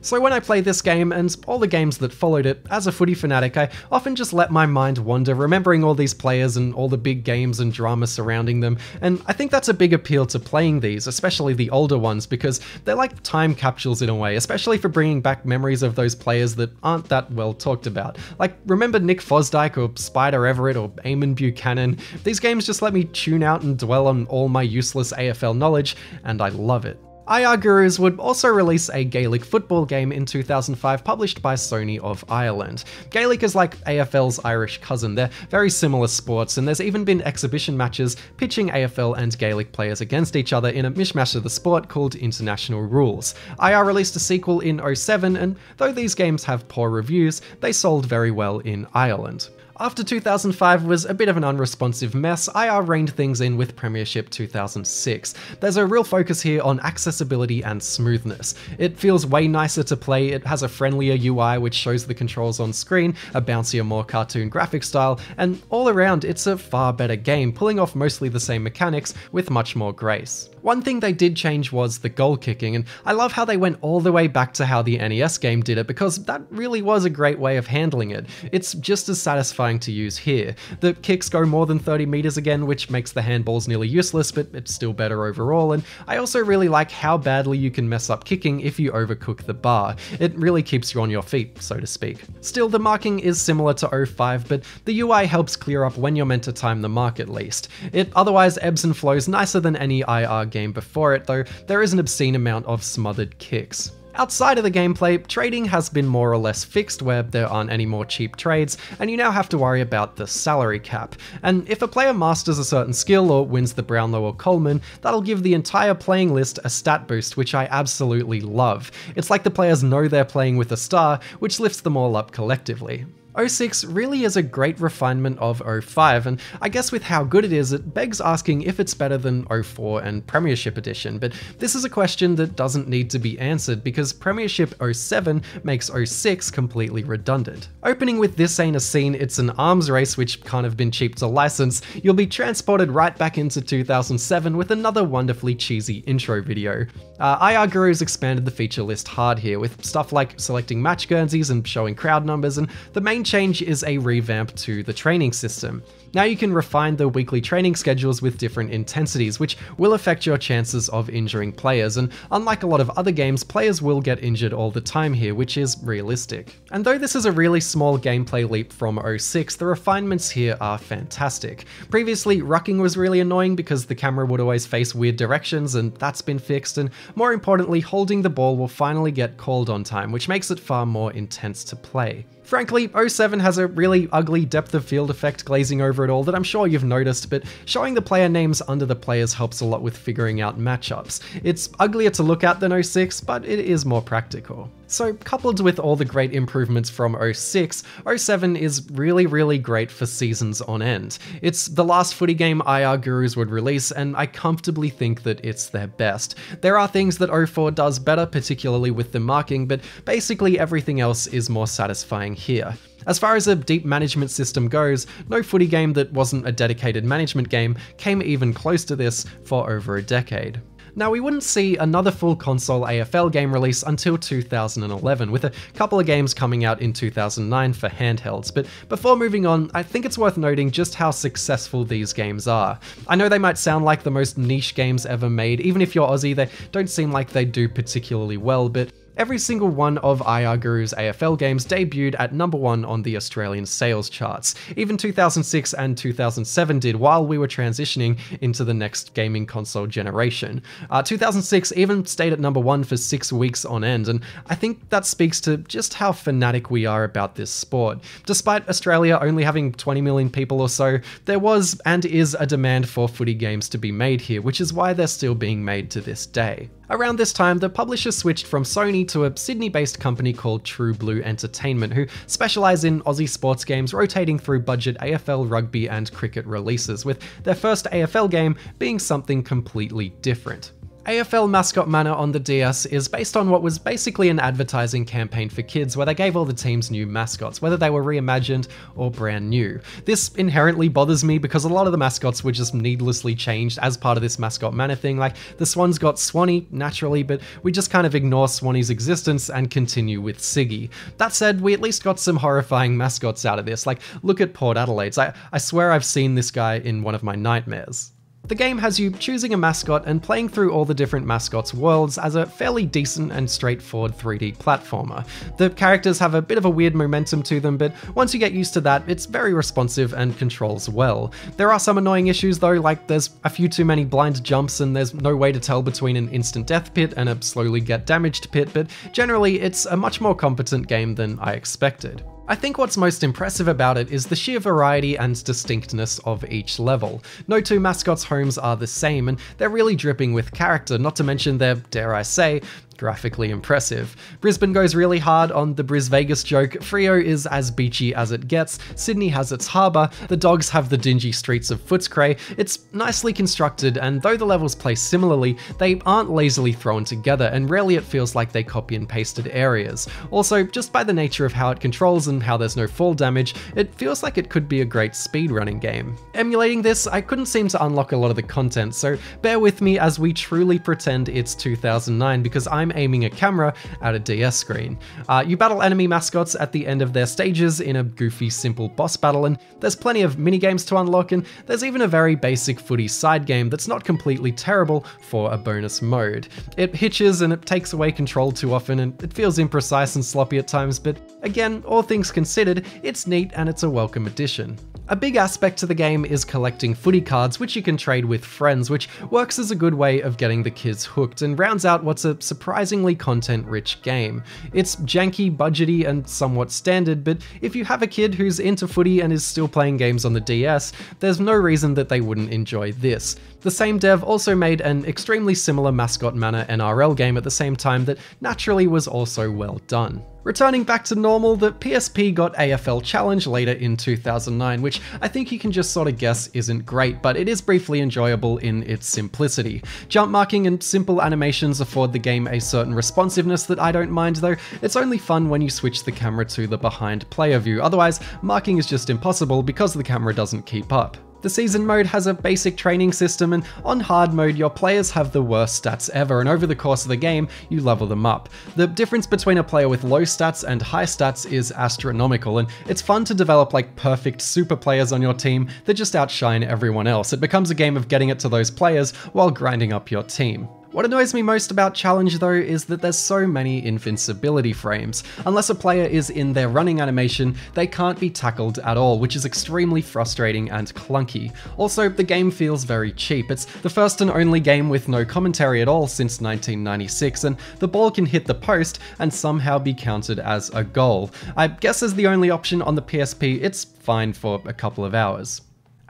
So when I play this game, and all the games that followed it, as a footy fanatic, I often just let my mind wander, remembering all these players and all the big games and drama surrounding them, and I think that's a big appeal to playing these, especially the older ones, because they're like time capsules in a way, especially for bringing back memories of those players that aren't that well talked about. Like, remember Nick Fosdyke or Spider Everett or Eamon Buchanan? These games just let me tune out and dwell on all my useless AFL knowledge, and I love it. IR Gurus would also release a Gaelic football game in 2005 published by Sony of Ireland. Gaelic is like AFL's Irish cousin, they're very similar sports, and there's even been exhibition matches pitching AFL and Gaelic players against each other in a mishmash of the sport called International Rules. IR released a sequel in 2007, and though these games have poor reviews, they sold very well in Ireland. After 2005 was a bit of an unresponsive mess, IR reined things in with Premiership 2006. There's a real focus here on accessibility and smoothness. It feels way nicer to play, it has a friendlier UI which shows the controls on screen, a bouncier, more cartoon graphic style, and all around it's a far better game, pulling off mostly the same mechanics with much more grace. One thing they did change was the goal kicking, and I love how they went all the way back to how the NES game did it, because that really was a great way of handling it. It's just as satisfying to use here. The kicks go more than 30 meters again, which makes the handballs nearly useless, but it's still better overall, and I also really like how badly you can mess up kicking if you overcook the bar. It really keeps you on your feet, so to speak. Still, the marking is similar to 05, but the UI helps clear up when you're meant to time the mark at least. It otherwise ebbs and flows nicer than any IR game before it, though there is an obscene amount of smothered kicks. Outside of the gameplay, trading has been more or less fixed where there aren't any more cheap trades, and you now have to worry about the salary cap. And if a player masters a certain skill or wins the Brownlow or Coleman, that'll give the entire playing list a stat boost, which I absolutely love. It's like the players know they're playing with a star, which lifts them all up collectively. 06 really is a great refinement of 05, and I guess with how good it is, it begs asking if it's better than 04 and Premiership Edition, but this is a question that doesn't need to be answered because Premiership 07 makes 06 completely redundant. Opening with This Ain't a Scene, it's an arms race which can't have been cheap to license, you'll be transported right back into 2007 with another wonderfully cheesy intro video. IR Gurus expanded the feature list hard here, with stuff like selecting match Guernseys and showing crowd numbers, and the main change is a revamp to the training system. Now you can refine the weekly training schedules with different intensities, which will affect your chances of injuring players, and unlike a lot of other games, players will get injured all the time here, which is realistic. And though this is a really small gameplay leap from 06, the refinements here are fantastic. Previously, rucking was really annoying because the camera would always face weird directions, and that's been fixed, and more importantly, holding the ball will finally get called on time, which makes it far more intense to play. Frankly, 07 has a really ugly depth of field effect glazing over it all that I'm sure you've noticed, but showing the player names under the players helps a lot with figuring out matchups. It's uglier to look at than 06, but it is more practical. So coupled with all the great improvements from 06, 07 is really great for seasons on end. It's the last footy game IR Gurus would release, and I comfortably think that it's their best. There are things that 04 does better, particularly with the marking, but basically everything else is more satisfying here. As far as a deep management system goes, no footy game that wasn't a dedicated management game came even close to this for over a decade. Now, we wouldn't see another full console AFL game release until 2011, with a couple of games coming out in 2009 for handhelds, but before moving on, I think it's worth noting just how successful these games are. I know they might sound like the most niche games ever made, even if you're Aussie, they don't seem like they do particularly well, but every single one of IR Gurus AFL games debuted at #1 on the Australian sales charts. Even 2006 and 2007 did while we were transitioning into the next gaming console generation. 2006 even stayed at #1 for 6 weeks on end, and I think that speaks to just how fanatic we are about this sport. Despite Australia only having 20 million people or so, there was and is a demand for footy games to be made here, which is why they're still being made to this day. Around this time, the publisher switched from Sony to a Sydney-based company called True Blue Entertainment, who specialise in Aussie sports games rotating through budget AFL, rugby and cricket releases, with their first AFL game being something completely different. AFL Mascot Manor on the DS is based on what was basically an advertising campaign for kids where they gave all the teams new mascots, whether they were reimagined or brand new. This inherently bothers me because a lot of the mascots were just needlessly changed as part of this Mascot Manor thing. Like, the Swans got Swanee naturally, but we just kind of ignore Swanee's existence and continue with Siggy. That said, we at least got some horrifying mascots out of this. Like, look at Port Adelaide's. I swear I've seen this guy in one of my nightmares. The game has you choosing a mascot and playing through all the different mascots' worlds as a fairly decent and straightforward 3D platformer. The characters have a bit of a weird momentum to them, but once you get used to that, it's very responsive and controls well. There are some annoying issues though, like there's a few too many blind jumps and there's no way to tell between an instant death pit and a slowly get damaged pit, but generally it's a much more competent game than I expected. I think what's most impressive about it is the sheer variety and distinctness of each level. No two mascots' homes are the same, and they're really dripping with character, not to mention they're, dare I say, graphically impressive. Brisbane goes really hard on the Bris Vegas joke, Freo is as beachy as it gets, Sydney has its harbour, the Dogs have the dingy streets of Footscray. It's nicely constructed, and though the levels play similarly, they aren't lazily thrown together, and rarely it feels like they copy and pasted areas. Also, just by the nature of how it controls and how there's no fall damage, it feels like it could be a great speedrunning game. Emulating this, I couldn't seem to unlock a lot of the content, so bear with me as we truly pretend it's 2009 because I'm aiming a camera at a DS screen. You battle enemy mascots at the end of their stages in a goofy, simple boss battle, and there's plenty of minigames to unlock, and there's even a very basic footy side game that's not completely terrible for a bonus mode. It hitches and it takes away control too often, and it feels imprecise and sloppy at times, but again, all things considered, it's neat and it's a welcome addition. A big aspect to the game is collecting footy cards, which you can trade with friends, which works as a good way of getting the kids hooked and rounds out what's a surprisingly content-rich game. It's janky, budgety, and somewhat standard, but if you have a kid who's into footy and is still playing games on the DS, there's no reason that they wouldn't enjoy this. The same dev also made an extremely similar Mascot Manor NRL game at the same time that naturally was also well done. Returning back to normal, the PSP got AFL Challenge later in 2009, which I think you can just sort of guess isn't great, but it is briefly enjoyable in its simplicity. Jump marking and simple animations afford the game a certain responsiveness that I don't mind, though it's only fun when you switch the camera to the behind player view, otherwise marking is just impossible because the camera doesn't keep up. The season mode has a basic training system, and on hard mode your players have the worst stats ever, and over the course of the game you level them up. The difference between a player with low stats and high stats is astronomical, and it's fun to develop like perfect super players on your team that just outshine everyone else. It becomes a game of getting it to those players while grinding up your team. What annoys me most about Challenge though is that there's so many invincibility frames. Unless a player is in their running animation, they can't be tackled at all, which is extremely frustrating and clunky. Also, the game feels very cheap. It's the first and only game with no commentary at all since 1996, and the ball can hit the post and somehow be counted as a goal. I guess as the only option on the PSP, it's fine for a couple of hours.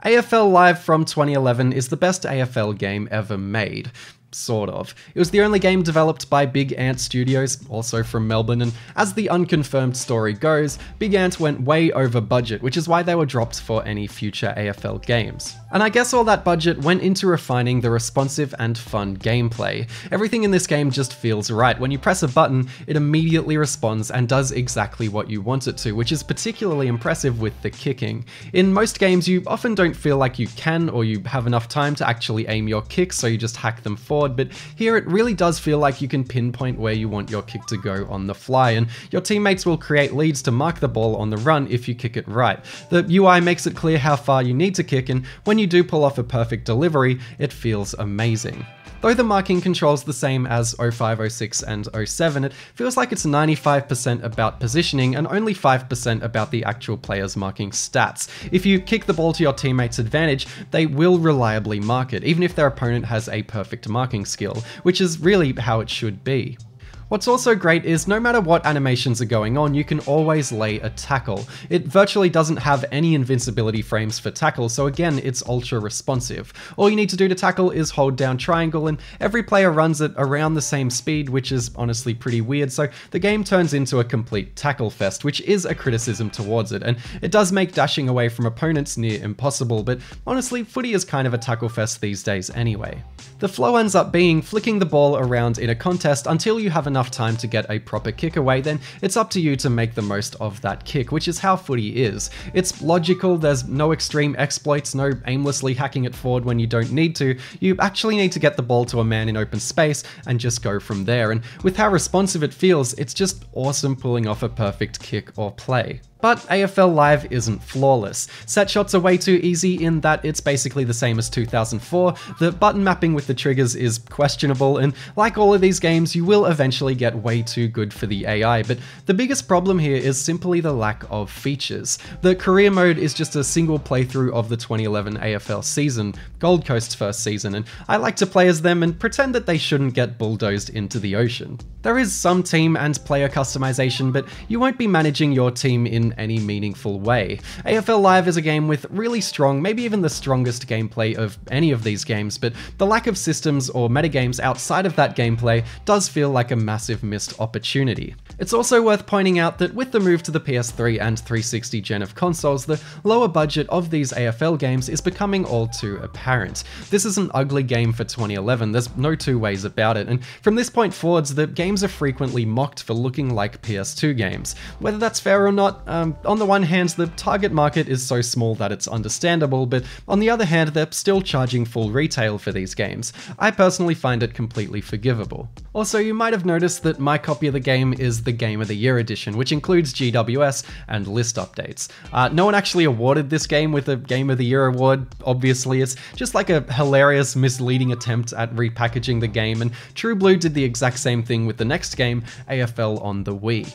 AFL Live from 2011 is the best AFL game ever made. Sort of. It was the only game developed by Big Ant Studios, also from Melbourne, and as the unconfirmed story goes, Big Ant went way over budget, which is why they were dropped for any future AFL games. And I guess all that budget went into refining the responsive and fun gameplay. Everything in this game just feels right. When you press a button, it immediately responds and does exactly what you want it to, which is particularly impressive with the kicking. In most games, you often don't feel like you can or you have enough time to actually aim your kicks, so you just hack them forward. But here it really does feel like you can pinpoint where you want your kick to go on the fly, and your teammates will create leads to mark the ball on the run if you kick it right. The UI makes it clear how far you need to kick, and when you do pull off a perfect delivery, it feels amazing. Though the marking controls the same as 05, 06 and 07, it feels like it's 95% about positioning and only 5% about the actual player's marking stats. If you kick the ball to your teammate's advantage, they will reliably mark it, even if their opponent has a perfect marking skill, which is really how it should be. What's also great is no matter what animations are going on, you can always lay a tackle. It virtually doesn't have any invincibility frames for tackle, so again, it's ultra responsive. All you need to do to tackle is hold down triangle, and every player runs at around the same speed, which is honestly pretty weird, so the game turns into a complete tackle fest, which is a criticism towards it, and it does make dashing away from opponents near impossible, but honestly, footy is kind of a tackle fest these days anyway. The flow ends up being flicking the ball around in a contest until you have enough time to get a proper kick away, then it's up to you to make the most of that kick, which is how footy is. It's logical, there's no extreme exploits, no aimlessly hacking it forward when you don't need to. You actually need to get the ball to a man in open space and just go from there, and with how responsive it feels, it's just awesome pulling off a perfect kick or play. But AFL Live isn't flawless. Set shots are way too easy in that it's basically the same as 2004, the button mapping with the triggers is questionable, and like all of these games, you will eventually get way too good for the AI, but the biggest problem here is simply the lack of features. The career mode is just a single playthrough of the 2011 AFL season, Gold Coast's first season, and I like to play as them and pretend that they shouldn't get bulldozed into the ocean. There is some team and player customization, but you won't be managing your team in any meaningful way. AFL Live is a game with really strong, maybe even the strongest gameplay of any of these games, but the lack of systems or metagames outside of that gameplay does feel like a massive missed opportunity. It's also worth pointing out that with the move to the PS3 and 360 gen of consoles, the lower budget of these AFL games is becoming all too apparent. This is an ugly game for 2011, there's no two ways about it, and from this point forwards, the games are frequently mocked for looking like PS2 games. Whether that's fair or not, on the one hand, the target market is so small that it's understandable, but on the other hand, they're still charging full retail for these games. I personally find it completely forgivable. Also, you might have noticed that my copy of the game is the Game of the Year edition, which includes GWS and list updates. No one actually awarded this game with a Game of the Year award, obviously. It's just like a hilarious, misleading attempt at repackaging the game, and True Blue did the exact same thing with the next game, AFL on the Wii.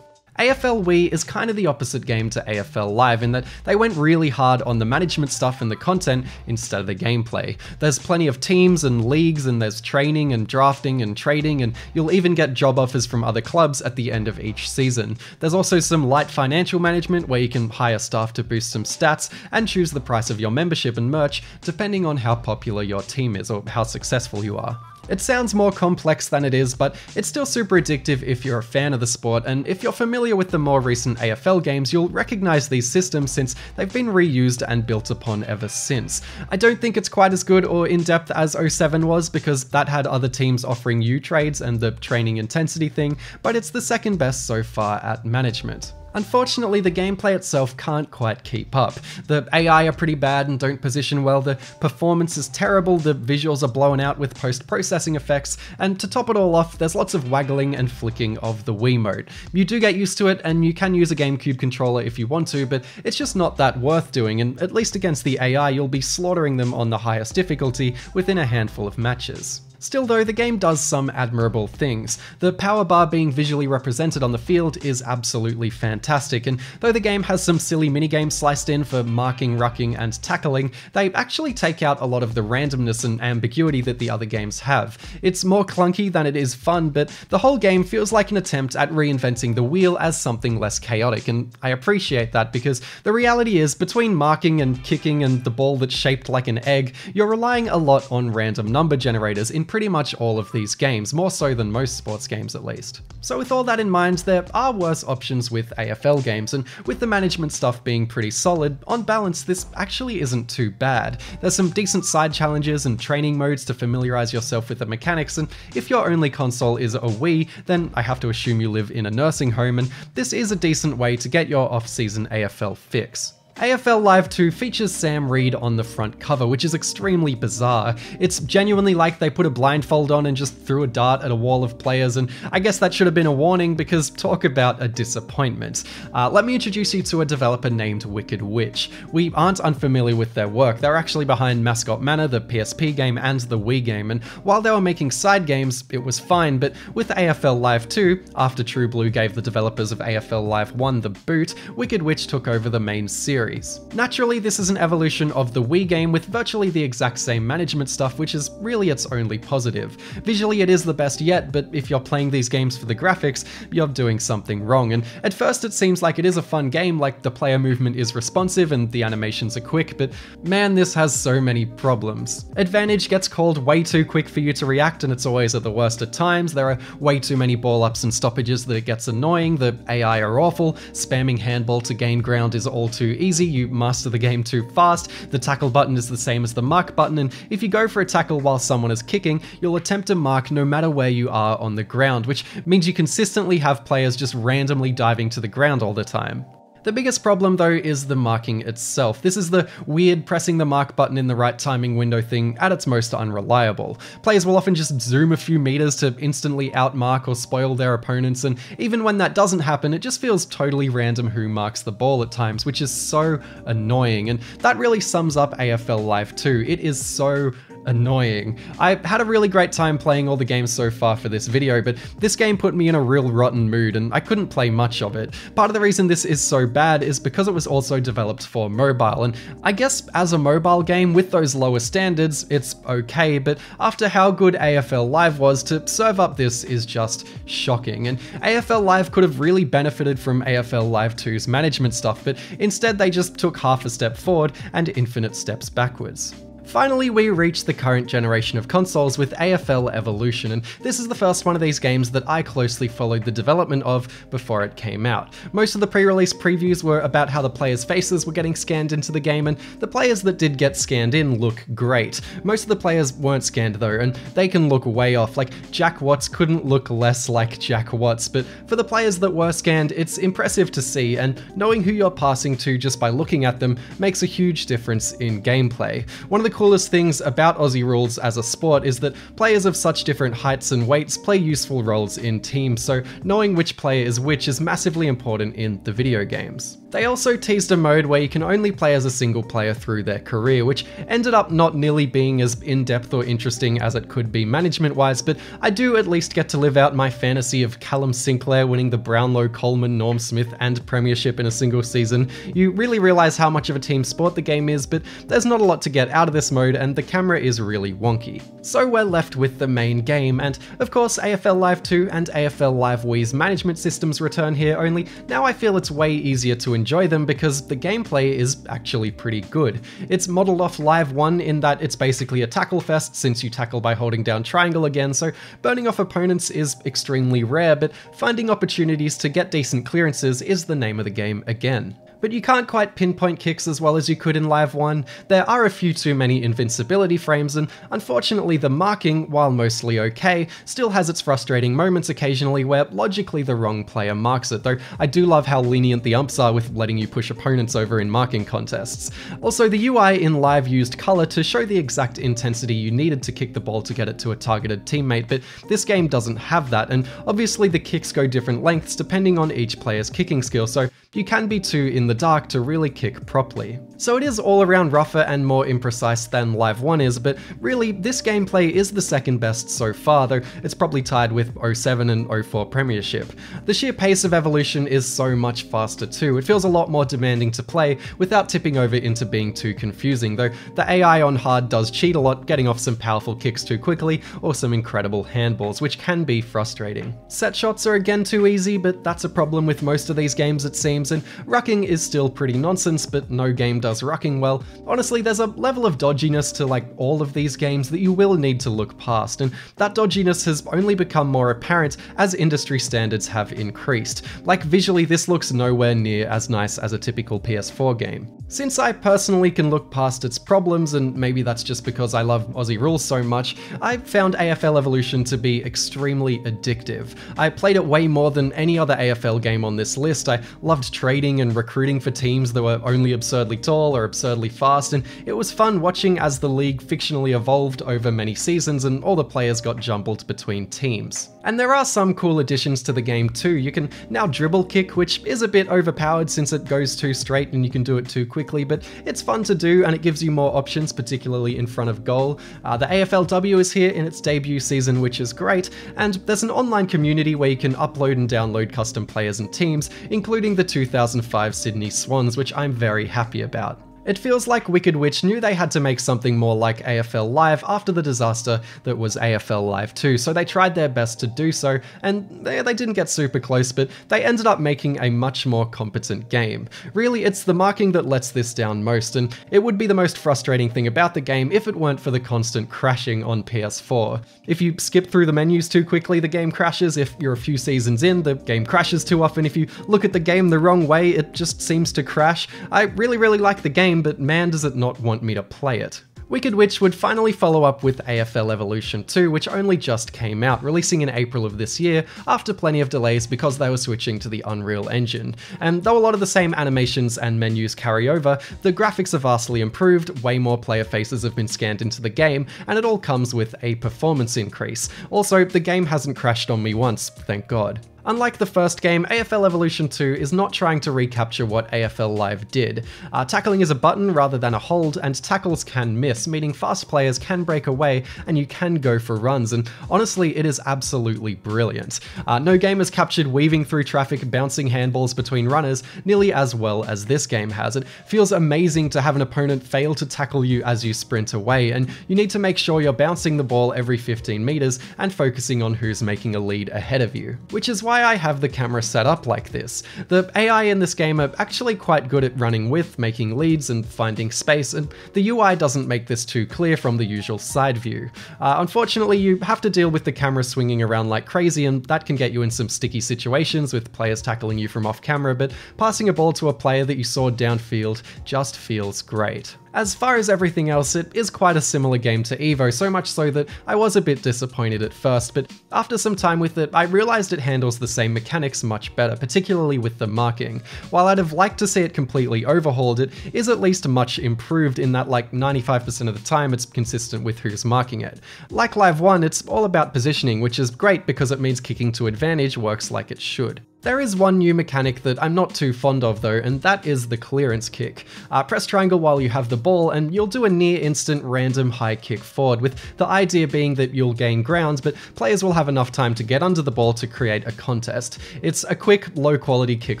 AFL Wii is kind of the opposite game to AFL Live in that they went really hard on the management stuff and the content instead of the gameplay. There's plenty of teams and leagues, and there's training and drafting and trading, and you'll even get job offers from other clubs at the end of each season. There's also some light financial management where you can hire staff to boost some stats and choose the price of your membership and merch depending on how popular your team is or how successful you are. It sounds more complex than it is, but it's still super addictive if you're a fan of the sport, and if you're familiar with the more recent AFL games, you'll recognize these systems since they've been reused and built upon ever since. I don't think it's quite as good or in-depth as 07 was, because that had other teams offering you trades and the training intensity thing, but it's the second best so far at management. Unfortunately, the gameplay itself can't quite keep up. The AI are pretty bad and don't position well, the performance is terrible, the visuals are blown out with post-processing effects, and to top it all off, there's lots of waggling and flicking of the Wii mode. You do get used to it, and you can use a GameCube controller if you want to, but it's just not that worth doing, and at least against the AI, you'll be slaughtering them on the highest difficulty within a handful of matches. Still though, the game does some admirable things. The power bar being visually represented on the field is absolutely fantastic, and though the game has some silly minigames sliced in for marking, rucking, and tackling, they actually take out a lot of the randomness and ambiguity that the other games have. It's more clunky than it is fun, but the whole game feels like an attempt at reinventing the wheel as something less chaotic, and I appreciate that because the reality is, between marking and kicking and the ball that's shaped like an egg, you're relying a lot on random number generators in pretty much all of these games, more so than most sports games at least. So with all that in mind, there are worse options with AFL games, and with the management stuff being pretty solid, on balance this actually isn't too bad. There's some decent side challenges and training modes to familiarize yourself with the mechanics, and if your only console is a Wii, then I have to assume you live in a nursing home, and this is a decent way to get your off-season AFL fix. AFL Live 2 features Sam Reid on the front cover, which is extremely bizarre. It's genuinely like they put a blindfold on and just threw a dart at a wall of players, and I guess that should have been a warning because talk about a disappointment. Let me introduce you to a developer named Wicked Witch. We aren't unfamiliar with their work. They're actually behind Mascot Manor, the PSP game, and the Wii game, and while they were making side games, it was fine, but with AFL Live 2, after True Blue gave the developers of AFL Live 1 the boot, Wicked Witch took over the main series. series. Naturally, this is an evolution of the Wii game with virtually the exact same management stuff, which is really its only positive. Visually it is the best yet, but if you're playing these games for the graphics, you're doing something wrong, and at first it seems like it is a fun game, like the player movement is responsive and the animations are quick, but man, this has so many problems. Advantage gets called way too quick for you to react, and it's always at the worst at times. There are way too many ball ups and stoppages that it gets annoying, the AI are awful, spamming handball to gain ground is all too easy, you master the game too fast, the tackle button is the same as the mark button, and if you go for a tackle while someone is kicking, you'll attempt to mark no matter where you are on the ground, which means you consistently have players just randomly diving to the ground all the time. The biggest problem though is the marking itself. This is the weird pressing the mark button in the right timing window thing at its most unreliable. Players will often just zoom a few meters to instantly outmark or spoil their opponents, and even when that doesn't happen, it just feels totally random who marks the ball at times, which is so annoying, and that really sums up AFL Live 2. It is so annoying. I had a really great time playing all the games so far for this video, but this game put me in a real rotten mood and I couldn't play much of it. Part of the reason this is so bad is because it was also developed for mobile, and I guess as a mobile game with those lower standards, it's okay, but after how good AFL Live was, to serve up this is just shocking. And AFL Live could have really benefited from AFL Live 2's management stuff, but instead they just took half a step forward and infinite steps backwards. Finally, we reach the current generation of consoles with AFL Evolution, and this is the first one of these games that I closely followed the development of before it came out. Most of the pre-release previews were about how the players' faces were getting scanned into the game, and the players that did get scanned in look great. Most of the players weren't scanned though, and they can look way off, like Jack Watts couldn't look less like Jack Watts, but for the players that were scanned, it's impressive to see, and knowing who you're passing to just by looking at them makes a huge difference in gameplay. One of the coolest things about Aussie rules as a sport is that players of such different heights and weights play useful roles in teams, so knowing which player is which is massively important in the video games. They also teased a mode where you can only play as a single player through their career, which ended up not nearly being as in-depth or interesting as it could be management-wise, but I do at least get to live out my fantasy of Callum Sinclair winning the Brownlow, Coleman, Norm Smith and Premiership in a single season. You really realise how much of a team sport the game is, but there's not a lot to get out of this mode and the camera is really wonky. So we're left with the main game, and of course AFL Live 2 and AFL Live Wii's management systems return here, only now I feel it's way easier to enjoy them because the gameplay is actually pretty good. It's modelled off Live 1 in that it's basically a tackle fest since you tackle by holding down triangle again, so burning off opponents is extremely rare, but finding opportunities to get decent clearances is the name of the game again. But you can't quite pinpoint kicks as well as you could in Live 1. There are a few too many invincibility frames, and unfortunately the marking, while mostly okay, still has its frustrating moments occasionally where logically the wrong player marks it, though I do love how lenient the umps are with letting you push opponents over in marking contests. Also, the UI in Live used colour to show the exact intensity you needed to kick the ball to get it to a targeted teammate, but this game doesn't have that, and obviously the kicks go different lengths depending on each player's kicking skill, so you can be too in the dark to really kick properly. So it is all around rougher and more imprecise than Live 1 is, but really this gameplay is the second best so far, though it's probably tied with 07 and 04 Premiership. The sheer pace of Evolution is so much faster too. It feels a lot more demanding to play without tipping over into being too confusing, though the AI on hard does cheat a lot, getting off some powerful kicks too quickly or some incredible handballs, which can be frustrating. Set shots are again too easy, but that's a problem with most of these games it seems, and rucking is still pretty nonsense, but no game does rucking well. Honestly, there's a level of dodginess to like all of these games that you will need to look past, and that dodginess has only become more apparent as industry standards have increased. Like visually, this looks nowhere near as nice as a typical PS4 game. Since I personally can look past its problems, and maybe that's just because I love Aussie rules so much, I found AFL Evolution to be extremely addictive. I played it way more than any other AFL game on this list. I loved trading and recruiting for teams that were only absurdly tall or absurdly fast, and it was fun watching as the league fictionally evolved over many seasons and all the players got jumbled between teams. And there are some cool additions to the game too. You can now dribble kick, which is a bit overpowered since it goes too straight and you can do it too quickly. quickly, but it's fun to do and it gives you more options, particularly in front of goal. The AFLW is here in its debut season, which is great, and there's an online community where you can upload and download custom players and teams, including the 2005 Sydney Swans, which I'm very happy about. It feels like Wicked Witch knew they had to make something more like AFL Live after the disaster that was AFL Live 2, so they tried their best to do so, and they didn't get super close, but they ended up making a much more competent game. Really, it's the marking that lets this down most, and it would be the most frustrating thing about the game if it weren't for the constant crashing on PS4. If you skip through the menus too quickly, the game crashes. If you're a few seasons in, the game crashes too often. If you look at the game the wrong way, it just seems to crash. I really like the game, but man does it not want me to play it. Wicked Witch would finally follow up with AFL Evolution 2, which only just came out, releasing in April of this year after plenty of delays because they were switching to the Unreal Engine. And though a lot of the same animations and menus carry over, the graphics are vastly improved, way more player faces have been scanned into the game, and it all comes with a performance increase. Also, the game hasn't crashed on me once, thank God. Unlike the first game, AFL Evolution 2 is not trying to recapture what AFL Live did. Tackling is a button rather than a hold, and tackles can miss, meaning fast players can break away and you can go for runs, and honestly, it is absolutely brilliant. No game has captured weaving through traffic, bouncing handballs between runners nearly as well as this game has. It feels amazing to have an opponent fail to tackle you as you sprint away, and you need to make sure you're bouncing the ball every 15 meters and focusing on who's making a lead ahead of you. Which is why I have the camera set up like this. The AI in this game are actually quite good at running with, making leads and finding space, and the UI doesn't make this too clear from the usual side view. Unfortunately, you have to deal with the camera swinging around like crazy, and that can get you in some sticky situations with players tackling you from off camera, but passing a ball to a player that you saw downfield just feels great. As far as everything else, it is quite a similar game to Evo, so much so that I was a bit disappointed at first, but after some time with it, I realized it handles the same mechanics much better, particularly with the marking. While I'd have liked to see it completely overhauled, it is at least much improved in that like 95% of the time it's consistent with who's marking it. Like Live 1, it's all about positioning, which is great because it means kicking to advantage works like it should. There is one new mechanic that I'm not too fond of though, and that is the clearance kick. Press triangle while you have the ball and you'll do a near instant random high kick forward, with the idea being that you'll gain ground, but players will have enough time to get under the ball to create a contest. It's a quick, low quality kick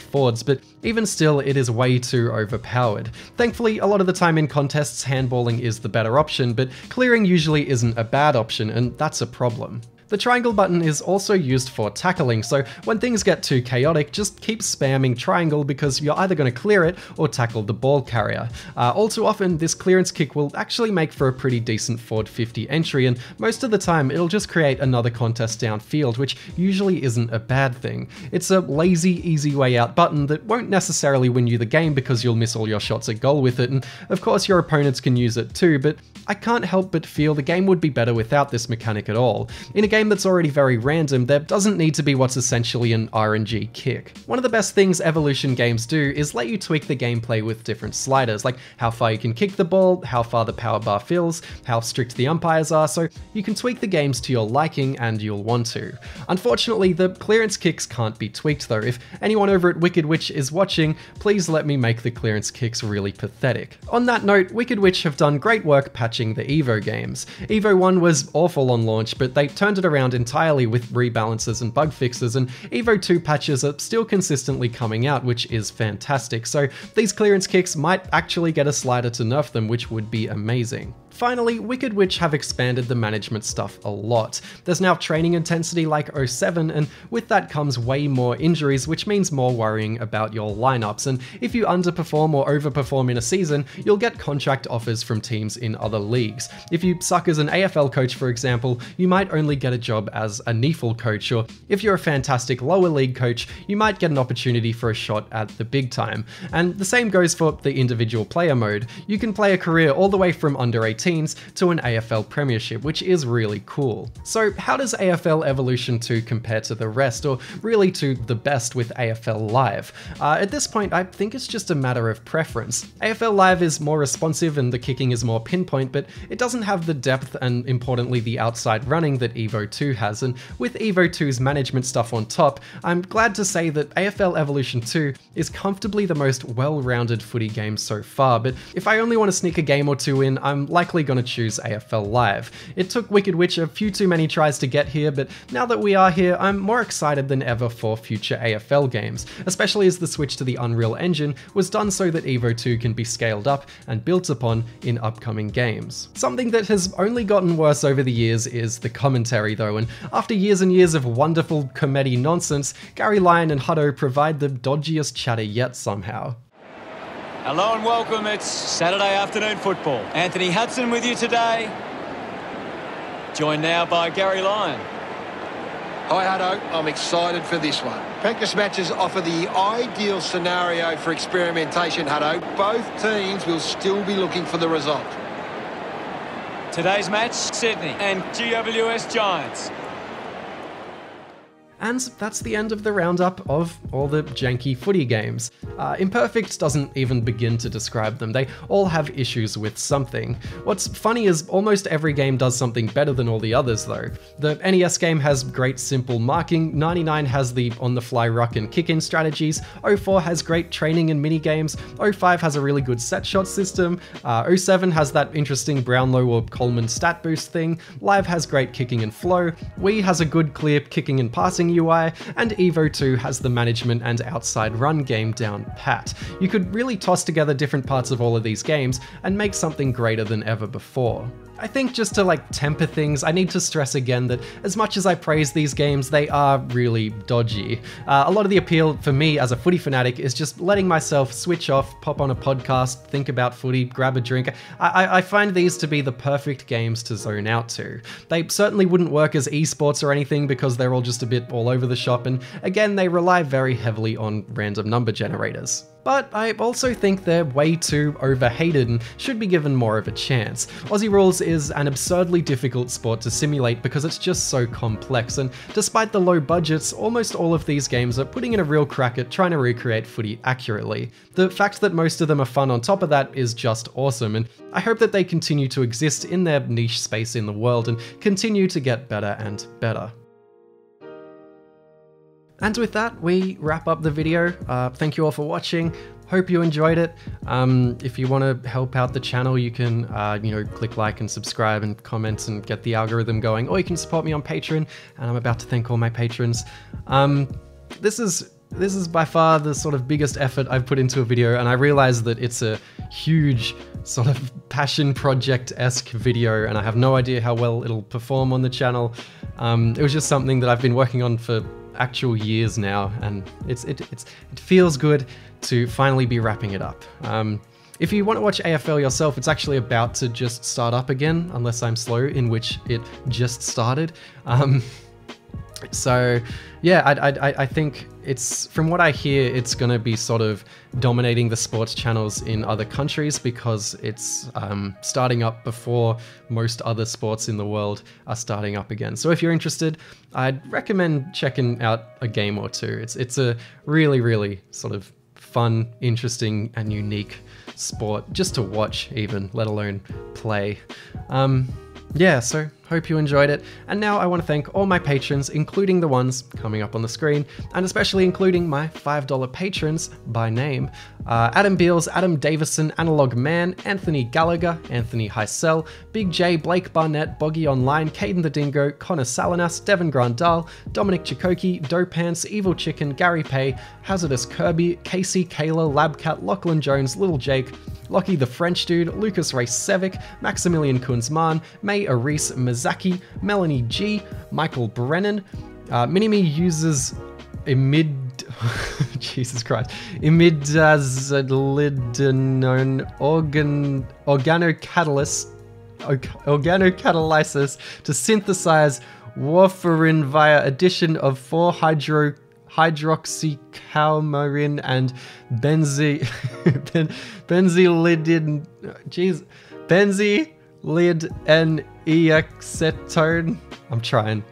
forwards, but even still it is way too overpowered. Thankfully, a lot of the time in contests, handballing is the better option, but clearing usually isn't a bad option, and that's a problem. The triangle button is also used for tackling, so when things get too chaotic, just keep spamming triangle because you're either going to clear it or tackle the ball carrier. All too often, this clearance kick will actually make for a pretty decent forward 50 entry, and most of the time it'll just create another contest downfield, which usually isn't a bad thing. It's a lazy, easy way out button that won't necessarily win you the game because you'll miss all your shots at goal with it, and of course your opponents can use it too, but I can't help but feel the game would be better without this mechanic at all. In a game that's already very random, there doesn't need to be what's essentially an RNG kick. One of the best things Evolution games do is let you tweak the gameplay with different sliders, like how far you can kick the ball, how far the power bar fills, how strict the umpires are, so you can tweak the games to your liking and you'll want to. Unfortunately, the clearance kicks can't be tweaked though. If anyone over at Wicked Witch is watching, please let me make the clearance kicks really pathetic. On that note, Wicked Witch have done great work patching the Evo games. Evo 1 was awful on launch, but they turned it around entirely with rebalances and bug fixes, and Evo 2 patches are still consistently coming out, which is fantastic, so these clearance kicks might actually get a slider to nerf them, which would be amazing. Finally, Wicked Witch have expanded the management stuff a lot. There's now training intensity like 07, and with that comes way more injuries, which means more worrying about your lineups, and if you underperform or overperform in a season, you'll get contract offers from teams in other leagues. If you suck as an AFL coach, for example, you might only get a job as a NEFL coach, or if you're a fantastic lower league coach, you might get an opportunity for a shot at the big time. And the same goes for the individual player mode. You can play a career all the way from under 18 teens to an AFL Premiership, which is really cool. So how does AFL Evolution 2 compare to the rest, or really to the best with AFL Live? At this point, I think it's just a matter of preference. AFL Live is more responsive and the kicking is more pinpoint, but it doesn't have the depth and, importantly, the outside running that Evo 2 has, and with Evo 2's management stuff on top, I'm glad to say that AFL Evolution 2 is comfortably the most well-rounded footy game so far, but if I only want to sneak a game or two in, I'm likely going to choose AFL Live. It took Wicked Witch a few too many tries to get here, but now that we are here, I'm more excited than ever for future AFL games, especially as the switch to the Unreal Engine was done so that Evo 2 can be scaled up and built upon in upcoming games. Something that has only gotten worse over the years is the commentary though, and after years and years of wonderful comedy nonsense, Gary Lyon and Hutto provide the dodgiest chatter yet somehow. Hello and welcome, it's Saturday afternoon football. Anthony Hudson with you today, joined now by Gary Lyon. Hi Hutto, I'm excited for this one. Practice matches offer the ideal scenario for experimentation, Hutto. Both teams will still be looking for the result. Today's match, Sydney and GWS Giants. And that's the end of the roundup of all the janky footy games. Imperfect doesn't even begin to describe them, they all have issues with something. What's funny is almost every game does something better than all the others though. The NES game has great simple marking, 99 has the on-the-fly ruck and kick-in strategies, 04 has great training and mini-games, 05 has a really good set shot system, 07 has that interesting Brownlow or Coleman stat boost thing, Live has great kicking and flow, Wii has a good clear kicking and passing UI, and Evo 2 has the management and outside run game down pat. You could really toss together different parts of all of these games and make something greater than ever before. I think just to temper things, I need to stress again that as much as I praise these games, they are really dodgy. A lot of the appeal for me as a footy fanatic is just letting myself switch off, pop on a podcast, think about footy, grab a drink. I find these to be the perfect games to zone out to. They certainly wouldn't work as esports or anything because they're all just a bit all over the shop, and again, they rely very heavily on random number generators. But I also think they're way too overhated and should be given more of a chance. Aussie Rules is an absurdly difficult sport to simulate because it's just so complex, and despite the low budgets, almost all of these games are putting in a real crack at trying to recreate footy accurately. The fact that most of them are fun on top of that is just awesome, and I hope that they continue to exist in their niche space in the world and continue to get better and better. And with that, we wrap up the video. Thank you all for watching. Hope you enjoyed it. If you want to help out the channel, you can, click like and subscribe and comment and get the algorithm going, or you can support me on Patreon. And I'm about to thank all my patrons. This is by far the sort of biggest effort I've put into a video, and I realize that it's a huge sort of passion project-esque video, and I have no idea how well it'll perform on the channel. It was just something that I've been working on for actual years now, and it feels good to finally be wrapping it up. If you want to watch AFL yourself, it's actually about to just start up again, unless I'm slow, in which it just started. So yeah, I think it's, from what I hear, it's going to be sort of dominating the sports channels in other countries because it's starting up before most other sports in the world are starting up again. So if you're interested, I'd recommend checking out a game or two. It's a really, really sort of fun, interesting, and unique sport just to watch even, let alone play. Yeah, so hope you enjoyed it. And now I want to thank all my patrons, including the ones coming up on the screen, and especially including my $5 patrons by name. Adam Beals, Adam Davison, Analog Man, Anthony Gallagher, Anthony Heisel, Big J, Blake Barnett, Boggy Online, Caden the Dingo, Connor Salinas, Devin Grandal, Dominic Chikoki, Dopants, Evil Chicken, Gary Pay, Hazardous Kirby, Casey, Kayla, Labcat, Lachlan Jones, Little Jake, Lockie the French Dude, Lucas Racesevic, Maximilian Kunzman, May Aris Mizaki, Melanie G, Michael Brennan, Minimme uses Jesus Christ, imidazolidinon organocatalysis to synthesize warfarin via addition of 4-hydroxycoumarin and benzylidin Lid and Eexetone. I'm trying.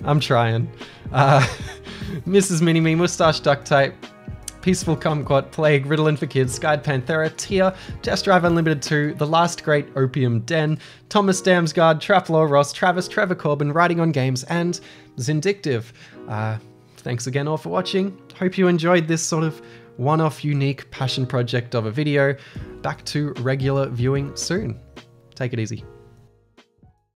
Mrs. Minimme, Moustache Duct Tape, Peaceful Kumquat, Plague, Ritalin for Kids, Skied Panthera, Tia, Test Drive Unlimited 2, The Last Great Opium Den, Thomas Damsgaard, Traplaw, Ross, Travis, Trevor Corbin, Writing on Games, and Zindictive. Thanks again all for watching. Hope you enjoyed this sort of one-off unique passion project of a video. Back to regular viewing soon. Take it easy.